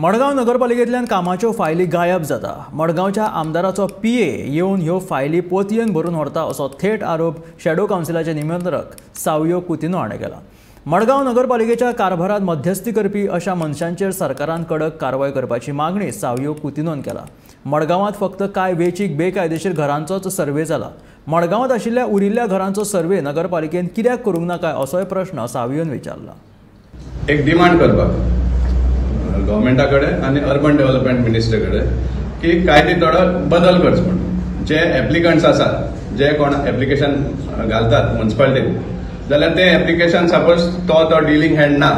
मडगांव नगरपालिकेंतल्यान कामाच्यो फायली गायब जाता। मडगांवच्या आमदाराचो पीए येवन ह्यो फायली पोतयेन भरून व्हरता असो थेट आरोप शॅडो कावन्सिलाचे निमंत्रक सावयो कुतिनो हाणें केला। मडगांव नगरपालिकेच्या कारभारात मध्यस्थी करपी अशा मनशांचेर सरकारान कडक कारवाय करपाची मागणी सावयो कुतिनोन केला। मडगांवांत फक्त कांय वेंचीक बेकायदेशीर घरांचोच सर्वे जाला। मडगांवांत आशिल्ल्या उरिल्ल्या घरांचो सर्वे नगरपालिकेन कित्याक करूंक ना काय असोय प्रश्न सावयोन विचारला। एक डिमांड करपाक गव्हर्मेंटा कडेन आनी अर्बन डेव्हलपमेंट मिनिस्टर कडेन की कायदे थोडो बदल करचो म्हणून जे एप्लिकंट्स आसात जे कोण एप्लिकेशन घालतात म्युनिसिपालिटीन जाल्यार ते एप्लिकेशन सपोज तो डिलिंग हँड ना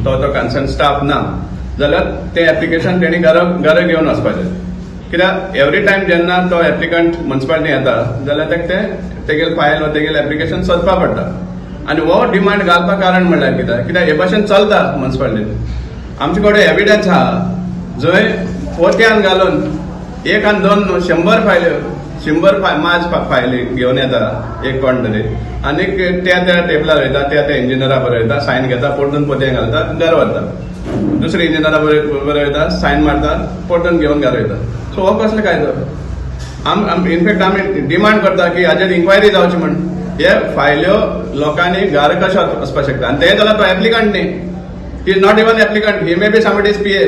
तो कन्सर्न स्टाफ ना जाल्यार ते एप्लिकेशन तेणी घर घेवन वचपाचें। कित्याक एवरी टायम जेन्ना तो एप्लिकंट म्युनिसिपालिटी येता जाल्यार तेगेल फायल वा तेगेल एप्लिकेशन सोदपा पडटा आनी हो डिमांड घालपाक कारण म्हणल्यार कित्याक हे भाशेन चलता म्युनिसिपालिटीन। आमचे कडेन एविडन्स आहा जंय पोत्यान घालून एक आनी दोन 100 फायल्यो माज फायली घेवन येता एक कोण तरी आनी त्या टेबलार वयता त्या इंजिनियरा बरयता सायन घेता परतून पोतयान घालता घर व्हरता दुसरे इंजिनियरा बरयता सायन मारता परतून घेवन घर वयता। सो हो कसलो कायदो इनफॅक्ट आमी डिमांड करता की हाजेर इन्क्वायरी जावची म्हण हे फायल्यो लोकांनी घर कशें वचपाक शकता आनी ते जाल्यार तो एप्लिकंट न्ही he is not even applicant he may be somebody's PA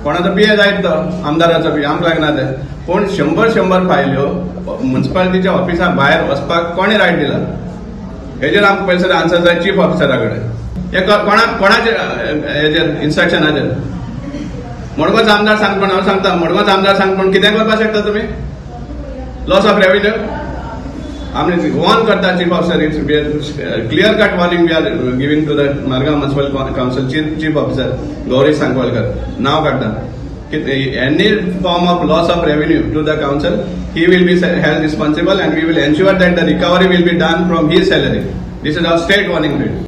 कोणाचो पीए जायत तो आमदाराचो पीए आमकां लागना ते पूण 100 फायल्यो म्युनिसिपालिटीच्या ऑफिसा भायर वचपाक कोणी रायट दिला हेजेर आमकां पयलीं आन्सर जाय चीफ ऑफिसरा कडेन। हे कोणाचे हेजेर इन्स्ट्रक्शनाचेर मडगांवचो आमदार सांगता पूण हांव सांगता मडगांवचो आमदार सांगता पूण कितें करपाक शकता तुमी लॉस ऑफ रेव्हेन्यू आमी वॉर्न करता chief officer clear cut warning we are giving to the Madgaon municipal council chief officer Gauri Sangwalkar नाव काडटा any form of loss of revenue to the council he will be held responsible and we will ensure that the recovery will be done from his salary. This is our state warning.